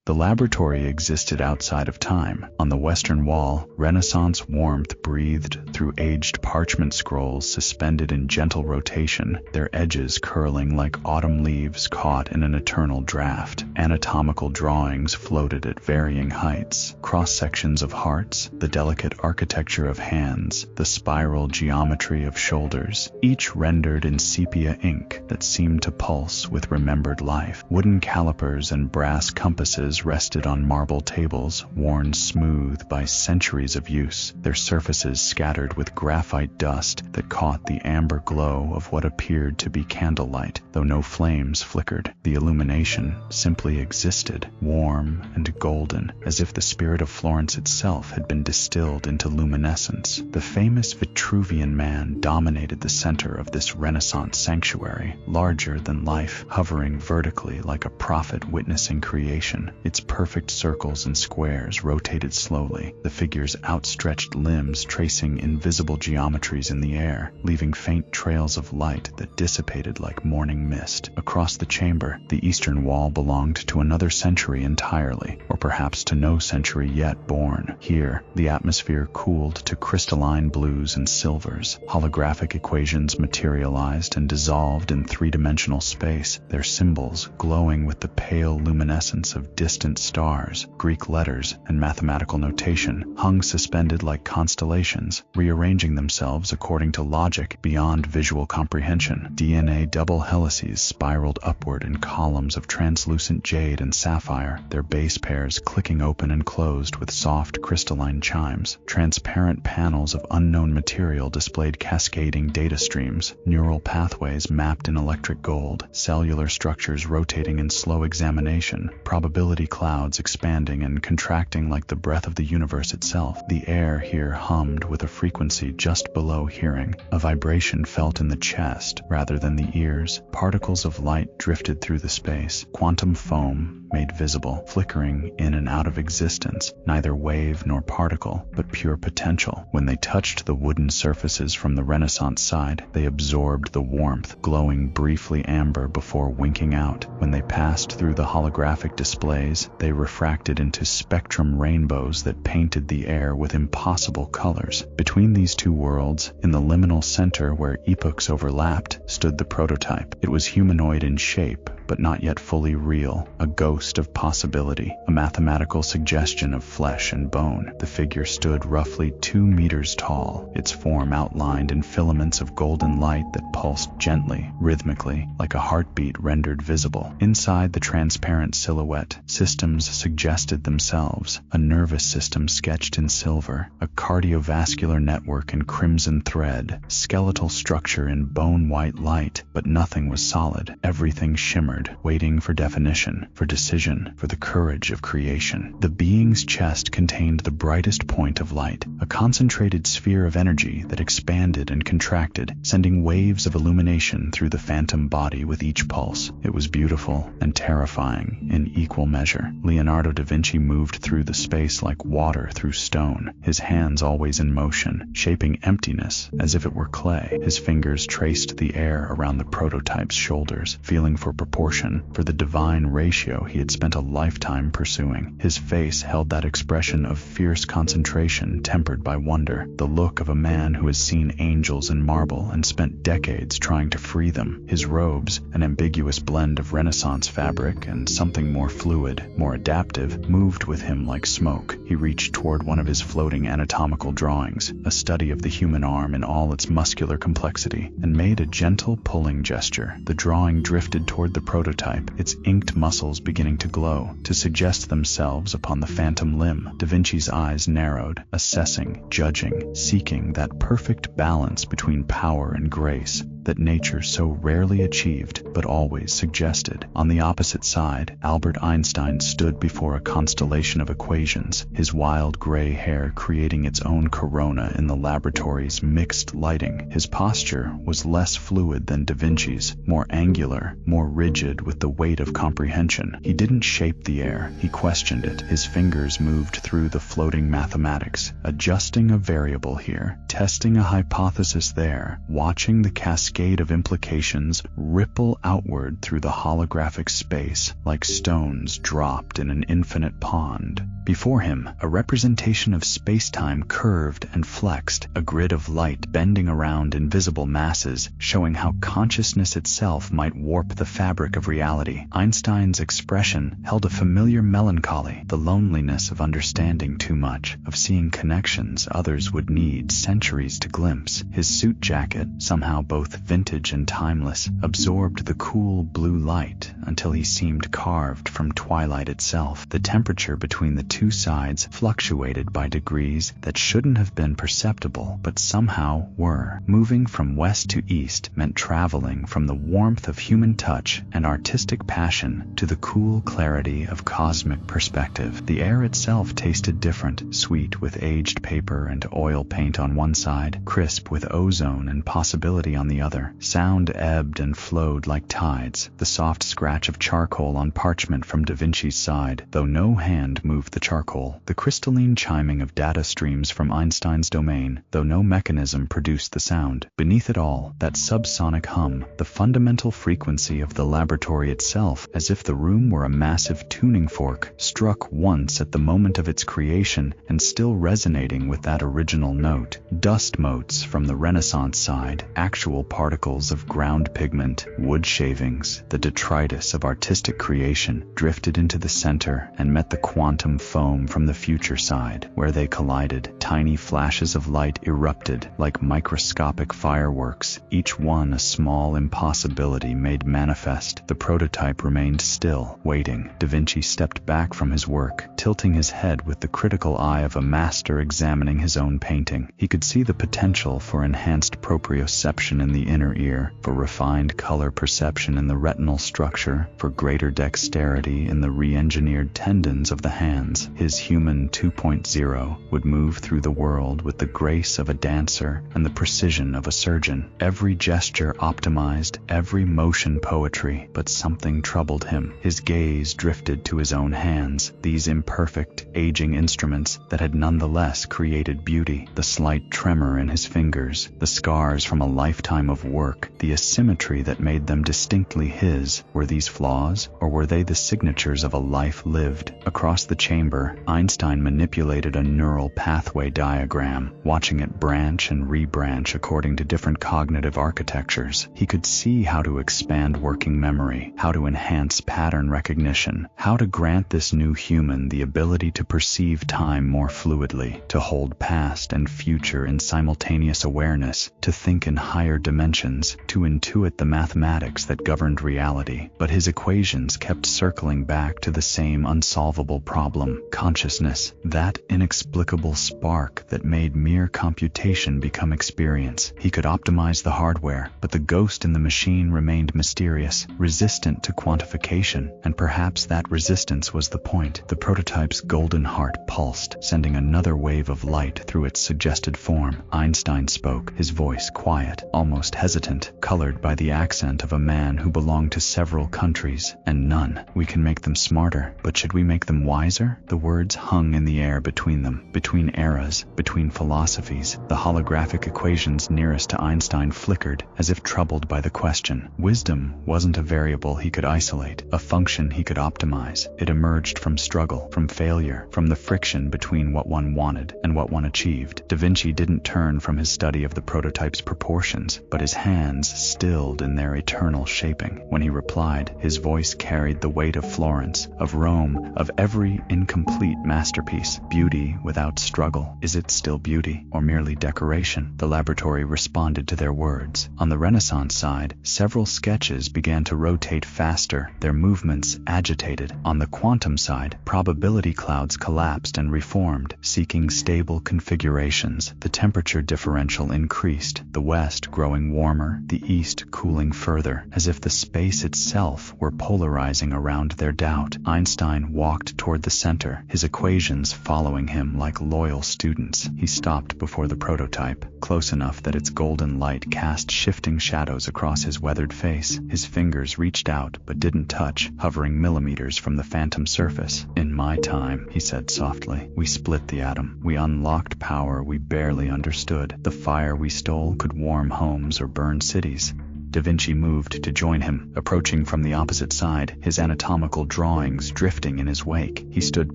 The laboratory existed outside of time. On the western wall, Renaissance warmth breathed through aged parchment scrolls suspended in gentle rotation, their edges curling like autumn leaves caught in an eternal draft. Anatomical drawings floated at varying heights, cross-sections of hearts, the delicate architecture of hands, the spiral geometry of shoulders, each rendered in sepia ink that seemed to pulse with remembered life. Wooden calipers and brass compasses rested on marble tables, worn smooth by centuries of use, their surfaces scattered with graphite dust that caught the amber glow of what appeared to be candlelight, though no flames flickered. The illumination simply existed, warm and golden, as if the spirit of Florence itself had been distilled into luminescence. The famous Vitruvian Man dominated the center of this Renaissance sanctuary, larger than life, hovering vertically like a prophet witnessing creation. Its perfect circles and squares rotated slowly, the figure's outstretched limbs tracing invisible geometries in the air, leaving faint trails of light that dissipated like morning mist. Across the chamber, the eastern wall belonged to another century entirely, or perhaps to no century yet born. Here, the atmosphere cooled to crystalline blues and silvers. Holographic equations materialized and dissolved in three-dimensional space, their symbols glowing with the pale luminescence of distant stars. Greek letters and mathematical notation hung suspended like constellations, rearranging themselves according to logic beyond visual comprehension. DNA double helices spiraled upward in columns of translucent jade and sapphire, their base pairs clicking open and closed with soft crystalline chimes. Transparent panels of unknown material displayed cascading data streams, neural pathways mapped in electric gold, cellular structures rotating in slow examination, probability clouds expanding and contracting like the breath of the universe itself. The air here hummed with a frequency just below hearing, a vibration felt in the chest rather than the ears. Particles of light drifted through the space, quantum foam made visible, flickering in and out of existence, neither wave nor particle, but pure potential. When they touched the wooden surfaces from the Renaissance side, they absorbed the warmth, glowing briefly amber before winking out. When they passed through the holographic displays, they refracted into spectrum rainbows that painted the air with impossible colors. Between these two worlds, in the liminal center where epochs overlapped, stood the prototype. It was humanoid in shape, but not yet fully real, a ghost of possibility, a mathematical suggestion of flesh and bone. The figure stood roughly 2 meters tall, its form outlined in filaments of golden light that pulsed gently, rhythmically, like a heartbeat rendered visible. Inside the transparent silhouette, systems suggested themselves, a nervous system sketched in silver, a cardiovascular network in crimson thread, skeletal structure in bone-white light, but nothing was solid. Everything shimmered, waiting for definition, for decision, for the courage of creation. The being's chest contained the brightest point of light, a concentrated sphere of energy that expanded and contracted, sending waves of illumination through the phantom body with each pulse. It was beautiful and terrifying in equal measure. Leonardo da Vinci moved through the space like water through stone, his hands always in motion, shaping emptiness as if it were clay. His fingers traced the air around the prototype's shoulders, feeling for proportion, for the divine ratio he had spent a lifetime pursuing. His face held that expression of fierce concentration tempered by wonder, the look of a man who has seen angels in marble and spent decades trying to free them. His robes, an ambiguous blend of Renaissance fabric and something more fluid, more adaptive, moved with him like smoke. He reached toward one of his floating anatomical drawings, a study of the human arm in all its muscular complexity, and made a gentle pulling gesture. The drawing drifted toward the prototype, its inked muscles beginning to glow, to suggest themselves upon the phantom limb. Da Vinci's eyes narrowed, assessing, judging, seeking that perfect balance between power and grace that nature so rarely achieved but always suggested. On the opposite side, Albert Einstein stood before a constellation of equations, his wild gray hair creating its own corona in the laboratory's mixed lighting. His posture was less fluid than Da Vinci's, more angular, more rigid with the weight of comprehension. He didn't shape the air, he questioned it. His fingers moved through the floating mathematics, adjusting a variable here, testing a hypothesis there, watching the cascade cascade of implications ripple outward through the holographic space like stones dropped in an infinite pond. Before him, a representation of space-time curved and flexed, a grid of light bending around invisible masses, showing how consciousness itself might warp the fabric of reality. Einstein's expression held a familiar melancholy, the loneliness of understanding too much, of seeing connections others would need centuries to glimpse. His suit jacket, somehow both vintage and timeless, absorbed the cool blue light until he seemed carved from twilight itself. The temperature between the two sides fluctuated by degrees that shouldn't have been perceptible, but somehow were. Moving from west to east meant traveling from the warmth of human touch and artistic passion to the cool clarity of cosmic perspective. The air itself tasted different, sweet with aged paper and oil paint on one side, crisp with ozone and possibility on the other. Sound ebbed and flowed like tides, the soft scratch of charcoal on parchment from Da Vinci's side, though no hand moved the charcoal. The crystalline chiming of data streams from Einstein's domain, though no mechanism produced the sound. Beneath it all, that subsonic hum, the fundamental frequency of the laboratory itself, as if the room were a massive tuning fork, struck once at the moment of its creation and still resonating with that original note. Dust motes from the Renaissance side, actual particles of ground pigment, wood shavings, the detritus of artistic creation, drifted into the center and met the quantum foam from the future side. Where they collided, tiny flashes of light erupted like microscopic fireworks, each one a small impossibility made manifest. The prototype remained still, waiting. Da Vinci stepped back from his work, tilting his head with the critical eye of a master examining his own painting. He could see the potential for enhanced proprioception in the inner ear, for refined color perception in the retinal structure, for greater dexterity in the re-engineered tendons of the hands. His human 2.0 would move through the world with the grace of a dancer and the precision of a surgeon. Every gesture optimized, every motion poetry, but something troubled him. His gaze drifted to his own hands, these imperfect, aging instruments that had nonetheless created beauty. The slight tremor in his fingers, the scars from a lifetime of work, the asymmetry that made them distinctly his. Were these flaws, or were they the signatures of a life lived? Across the chamber, Einstein manipulated a neural pathway diagram, watching it branch and rebranch according to different cognitive architectures. He could see how to expand working memory, how to enhance pattern recognition, how to grant this new human the ability to perceive time more fluidly, to hold past and future in simultaneous awareness, to think in higher dimensions, to intuit the mathematics that governed reality. But his equations kept circling back to the same unsolvable problem: consciousness, that inexplicable spark that made mere computation become experience. He could optimize the hardware, but the ghost in the machine remained mysterious, resistant to quantification, and perhaps that resistance was the point. The prototype's golden heart pulsed, sending another wave of light through its suggested form. Einstein spoke, his voice quiet, almost hesitant, colored by the accent of a man who belonged to several countries, and none. We can make them smarter, but should we make them wiser? The words hung in the air between them, between eras, between philosophies. The holographic equations nearest to Einstein flickered, as if troubled by the question. Wisdom wasn't a variable he could isolate, a function he could optimize. It emerged from struggle, from failure, from the friction between what one wanted and what one achieved. Da Vinci didn't turn from his study of the prototype's proportions, but his hands stilled in their eternal shaping. When he replied, his voice carried the weight of Florence, of Rome, of every incomplete masterpiece. Beauty without struggle. Is it still beauty, or merely decoration? The laboratory responded to their words. On the Renaissance side, several sketches began to rotate faster, their movements agitated. On the quantum side, probability clouds collapsed and reformed, seeking stable configurations. The temperature differential increased, the west growing warmer, the east cooling further, as if the space itself were polarizing around their doubt. Einstein walked toward the center, his equations following him like loyal students. He stopped before the prototype, close enough that its golden light cast shifting shadows across his weathered face. His fingers reached out but didn't touch, hovering millimeters from the phantom surface. "In my time," he said softly, "we split the atom. We unlocked power we barely understood. The fire we stole could warm homes or burn cities. Da Vinci moved to join him, approaching from the opposite side, his anatomical drawings drifting in his wake. He stood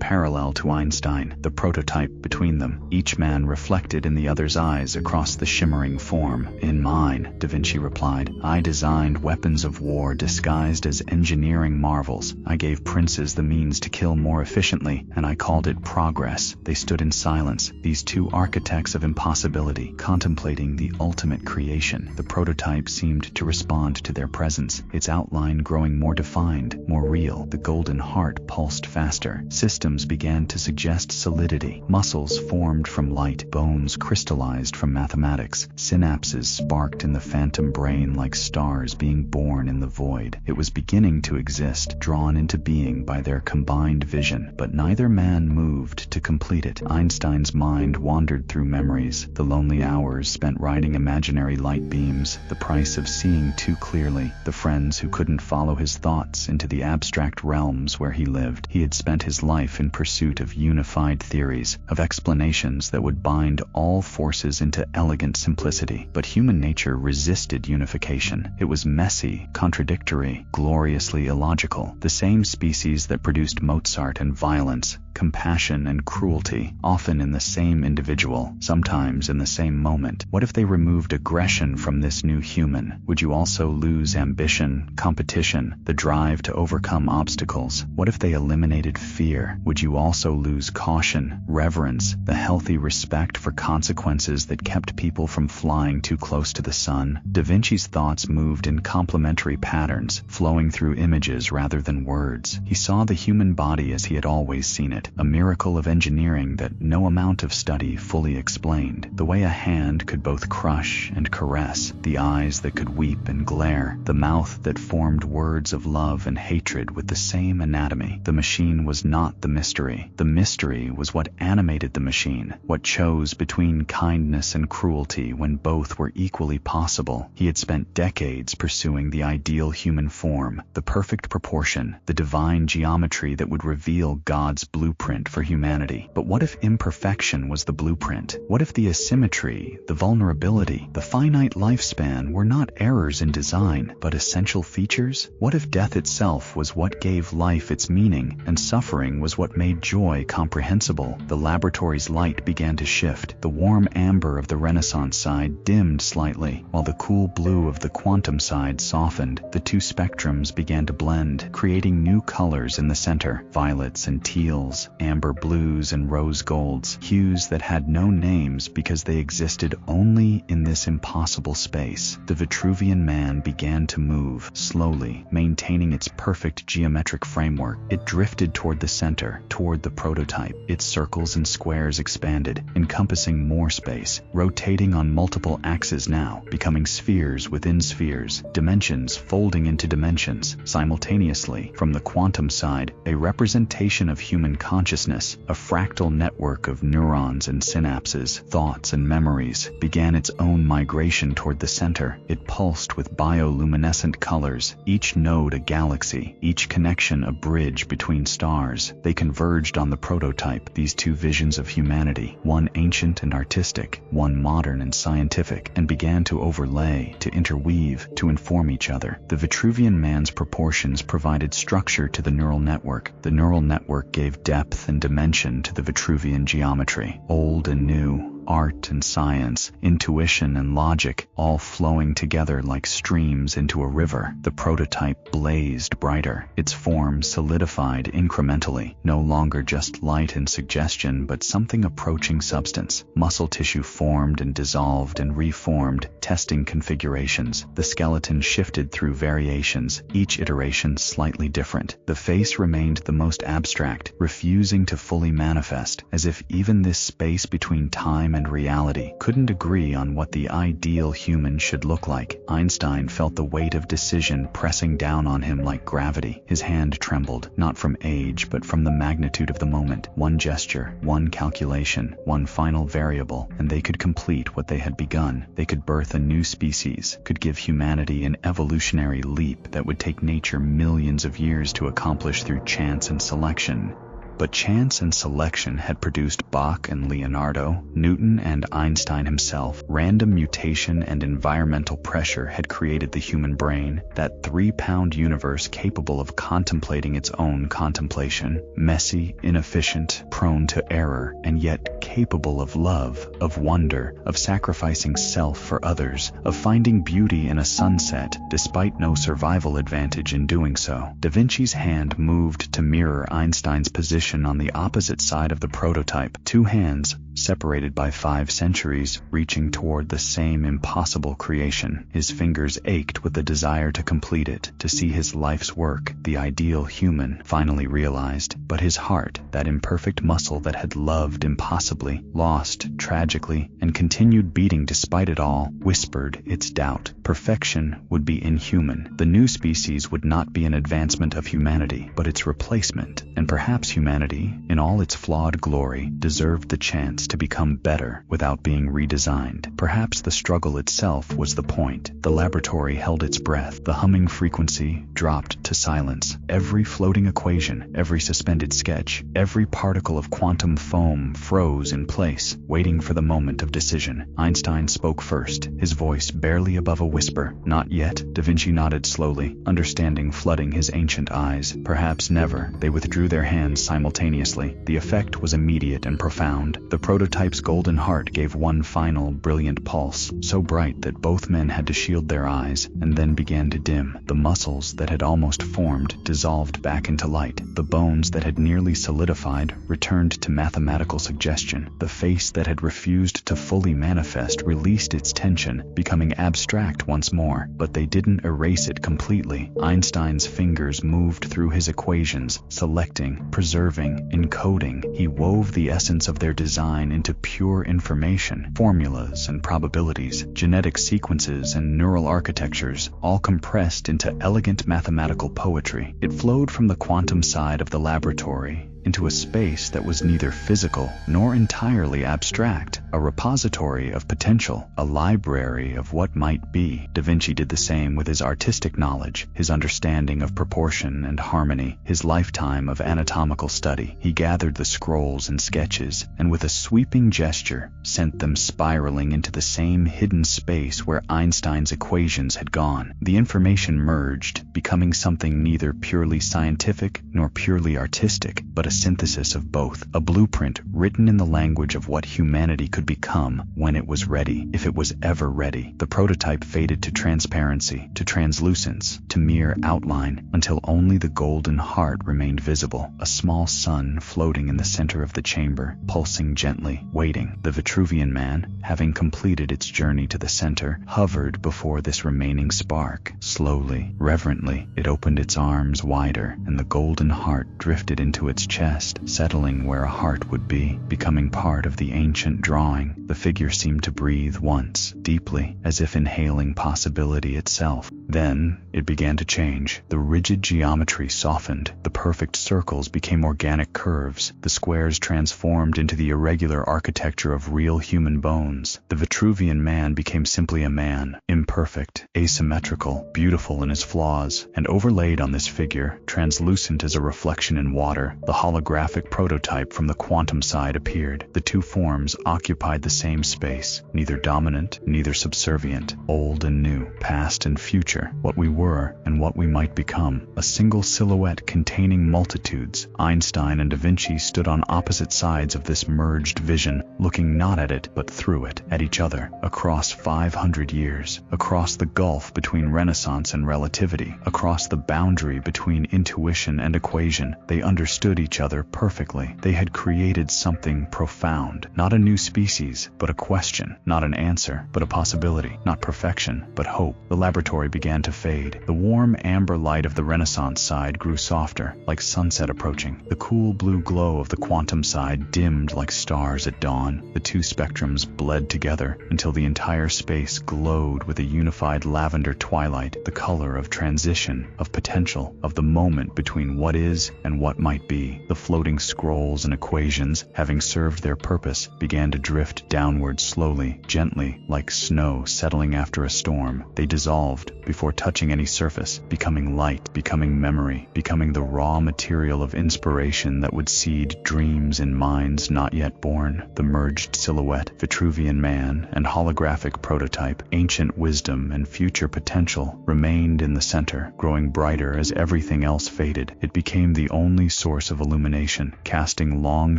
parallel to Einstein, the prototype between them. Each man reflected in the other's eyes across the shimmering form. "In mine," Da Vinci replied, "I designed weapons of war disguised as engineering marvels. I gave princes the means to kill more efficiently, and I called it progress." They stood in silence, these two architects of impossibility, contemplating the ultimate creation. The prototype seemed to respond to their presence, its outline growing more defined, more real. The golden heart pulsed faster. Systems began to suggest solidity. Muscles formed from light, bones crystallized from mathematics. Synapses sparked in the phantom brain like stars being born in the void. It was beginning to exist, drawn into being by their combined vision, but neither man moved to complete it. Einstein's mind wandered through memories, the lonely hours spent riding imaginary light beams, the price of seeing too clearly, the friends who couldn't follow his thoughts into the abstract realms where he lived. He had spent his life in pursuit of unified theories, of explanations that would bind all forces into elegant simplicity. But human nature resisted unification. It was messy, contradictory, gloriously illogical. The same species that produced Mozart and violence, compassion and cruelty, often in the same individual, sometimes in the same moment. What if they removed aggression from this new human? Would you also lose ambition, competition, the drive to overcome obstacles? What if they eliminated fear? Would you also lose caution, reverence, the healthy respect for consequences that kept people from flying too close to the sun? Da Vinci's thoughts moved in complementary patterns, flowing through images rather than words. He saw the human body as he had always seen it, a miracle of engineering that no amount of study fully explained. The way a hand could both crush and caress, the eyes that could weep and glare, the mouth that formed words of love and hatred with the same anatomy. The machine was not the mystery. The mystery was what animated the machine, what chose between kindness and cruelty when both were equally possible. He had spent decades pursuing the ideal human form, the perfect proportion, the divine geometry that would reveal God's blueprint for humanity. But what if imperfection was the blueprint? What if the asymmetry, the vulnerability, the finite lifespan were not errors in design, but essential features? What if death itself was what gave life its meaning, and suffering was what made joy comprehensible? The laboratory's light began to shift. The warm amber of the Renaissance side dimmed slightly, while the cool blue of the quantum side softened. The two spectrums began to blend, creating new colors in the center, violets and teals, amber blues and rose golds, hues that had no names because they existed only in this impossible space. The Vitruvian man began to move, slowly, maintaining its perfect geometric framework. It drifted toward the center, toward the prototype. Its circles and squares expanded, encompassing more space, rotating on multiple axes now, becoming spheres within spheres, dimensions folding into dimensions, simultaneously. From the quantum side, a representation of human consciousness, a fractal network of neurons and synapses, thoughts and memories, began its own migration toward the center. It pulsed with bioluminescent colors, each node a galaxy, each connection a bridge between stars. They converged on the prototype, these two visions of humanity, one ancient and artistic, one modern and scientific, and began to overlay, to interweave, to inform each other. The Vitruvian man's proportions provided structure to the neural network. The neural network gave depth and dimension to the Vitruvian geometry, old and new, art and science, intuition and logic, all flowing together like streams into a river. The prototype blazed brighter, its form solidified incrementally, no longer just light and suggestion but something approaching substance. Muscle tissue formed and dissolved and reformed, testing configurations. The skeleton shifted through variations, each iteration slightly different. The face remained the most abstract, refusing to fully manifest, as if even this space between time and reality couldn't agree on what the ideal human should look like. Einstein felt the weight of decision pressing down on him like gravity. His hand trembled, not from age but from the magnitude of the moment. One gesture, one calculation, one final variable, and they could complete what they had begun. They could birth a new species, could give humanity an evolutionary leap that would take nature millions of years to accomplish through chance and selection. But chance and selection had produced Bach and Leonardo, Newton and Einstein himself. Random mutation and environmental pressure had created the human brain, that 3-pound universe capable of contemplating its own contemplation, messy, inefficient, prone to error, and yet capable of love, of wonder, of sacrificing self for others, of finding beauty in a sunset, despite no survival advantage in doing so. Da Vinci's hand moved to mirror Einstein's position on the opposite side of the prototype, two hands, separated by 5 centuries, reaching toward the same impossible creation. His fingers ached with the desire to complete it, to see his life's work, the ideal human, finally realized. But his heart, that imperfect muscle that had loved impossibly, lost tragically, and continued beating despite it all, whispered its doubt. Perfection would be inhuman. The new species would not be an advancement of humanity, but its replacement. And perhaps humanity, in all its flawed glory, deserved the chance to become better without being redesigned. Perhaps the struggle itself was the point. The laboratory held its breath. The humming frequency dropped to silence. Every floating equation, every suspended sketch, every particle of quantum foam froze in place, waiting for the moment of decision. Einstein spoke first, his voice barely above a whisper. Not yet. Da Vinci nodded slowly, understanding flooding his ancient eyes. Perhaps never. They withdrew their hands simultaneously. The effect was immediate and profound. The prototype's golden heart gave one final, brilliant pulse, so bright that both men had to shield their eyes, and then began to dim. The muscles that had almost formed dissolved back into light. The bones that had nearly solidified returned to mathematical suggestion. The face that had refused to fully manifest released its tension, becoming abstract once more. But they didn't erase it completely. Einstein's fingers moved through his equations, selecting, preserving, encoding. He wove the essence of their design into pure information, formulas and probabilities, genetic sequences and neural architectures, all compressed into elegant mathematical poetry. It flowed from the quantum side of the laboratory into a space that was neither physical nor entirely abstract, a repository of potential, a library of what might be. Da Vinci did the same with his artistic knowledge, his understanding of proportion and harmony, his lifetime of anatomical study. He gathered the scrolls and sketches, and with a sweeping gesture, sent them spiraling into the same hidden space where Einstein's equations had gone. The information merged, becoming something neither purely scientific nor purely artistic, but a synthesis of both, a blueprint written in the language of what humanity could become when it was ready, if it was ever ready. The prototype faded to transparency, to translucence, to mere outline, until only the golden heart remained visible, a small sun floating in the center of the chamber, pulsing gently, waiting. The Vitruvian Man, having completed its journey to the center, hovered before this remaining spark. Slowly, reverently, it opened its arms wider, and the golden heart drifted into its chest, settling where a heart would be, becoming part of the ancient drawing. The figure seemed to breathe once, deeply, as if inhaling possibility itself. Then, it began to change. The rigid geometry softened. The perfect circles became organic curves. The squares transformed into the irregular architecture of real human bones. The Vitruvian Man became simply a man, imperfect, asymmetrical, beautiful in his flaws. And overlaid on this figure, translucent as a reflection in water, the holographic prototype from the quantum side appeared. The two forms occupied the same space, neither dominant, neither subservient, old and new, past and future, what we were and what we might become, a single silhouette containing multitudes. Einstein and Da Vinci stood on opposite sides of this merged vision, looking not at it but through it, at each other, across 500 years, across the gulf between Renaissance and relativity, across the boundary between intuition and equation. They understood each other perfectly. They had created something profound, not a new species, but a question, not an answer, but a possibility, not perfection, but hope. The laboratory began to fade. The warm amber light of the Renaissance side grew softer, like sunset approaching. The cool blue glow of the quantum side dimmed like stars at dawn. The two spectrums bled together until the entire space glowed with a unified lavender twilight, the color of transition, of potential, of the moment between what is and what might be. The floating scrolls and equations, having served their purpose, began to drift drift downward slowly, gently, like snow settling after a storm. They dissolved before touching any surface, becoming light, becoming memory, becoming the raw material of inspiration that would seed dreams in minds not yet born. The merged silhouette, Vitruvian man and holographic prototype, ancient wisdom and future potential, remained in the center, growing brighter as everything else faded. It became the only source of illumination, casting long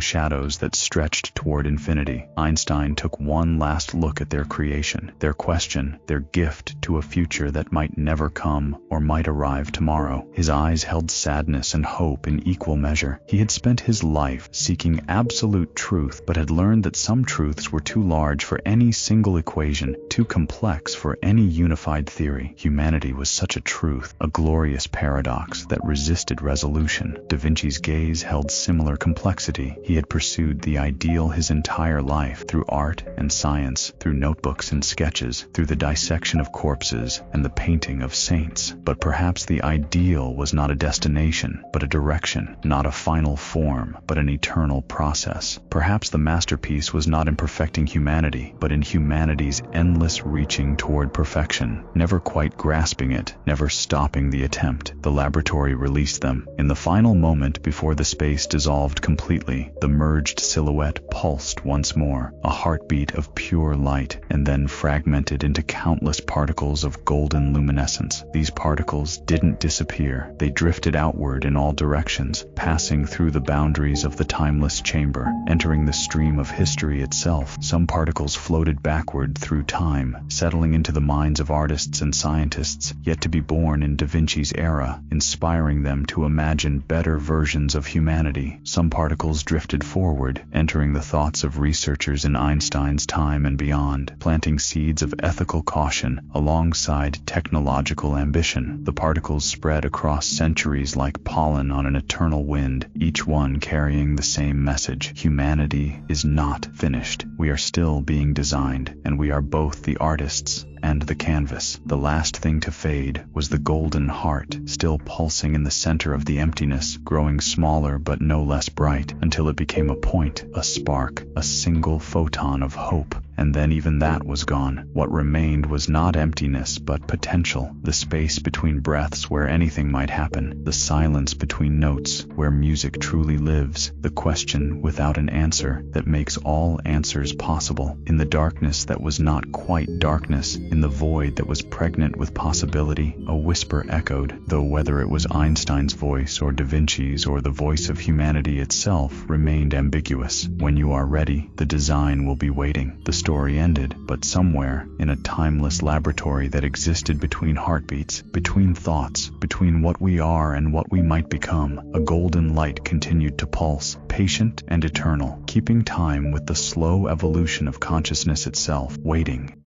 shadows that stretched toward infinity. Einstein took one last look at their creation, their question, their gift to a future that might never come or might arrive tomorrow. His eyes held sadness and hope in equal measure. He had spent his life seeking absolute truth, but had learned that some truths were too large for any single equation, too complex for any unified theory. Humanity was such a truth, a glorious paradox that resisted resolution. Da Vinci's gaze held similar complexity. He had pursued the ideal his entire life, through art and science, through notebooks and sketches, through the dissection of corpses and the painting of saints. But perhaps the ideal was not a destination, but a direction, not a final form, but an eternal process. Perhaps the masterpiece was not in perfecting humanity, but in humanity's endless reaching toward perfection, never quite grasping it, never stopping the attempt. The laboratory released them. In the final moment before the space dissolved completely, the merged silhouette pulsed once more, a heartbeat of pure light, and then fragmented into countless particles of golden luminescence. These particles didn't disappear. They drifted outward in all directions, passing through the boundaries of the timeless chamber, entering the stream of history itself. Some particles floated backward through time, settling into the minds of artists and scientists yet to be born in Da Vinci's era, inspiring them to imagine better versions of humanity. Some particles drifted forward, entering the thoughts of researchers in Einstein's time and beyond, planting seeds of ethical caution alongside technological ambition. The particles spread across centuries like pollen on an eternal wind, each one carrying the same message: humanity is not finished. We are still being designed, and we are both the artists and the canvas. The last thing to fade was the golden heart, still pulsing in the center of the emptiness, growing smaller but no less bright, until it became a point, a spark, a single photon of hope. And then even that was gone. What remained was not emptiness but potential, the space between breaths where anything might happen, the silence between notes where music truly lives, the question without an answer that makes all answers possible. In the darkness that was not quite darkness, in the void that was pregnant with possibility, a whisper echoed, though whether it was Einstein's voice or Da Vinci's or the voice of humanity itself remained ambiguous. When you are ready, the design will be waiting. The story ended, but somewhere, in a timeless laboratory that existed between heartbeats, between thoughts, between what we are and what we might become, a golden light continued to pulse, patient and eternal, keeping time with the slow evolution of consciousness itself, waiting.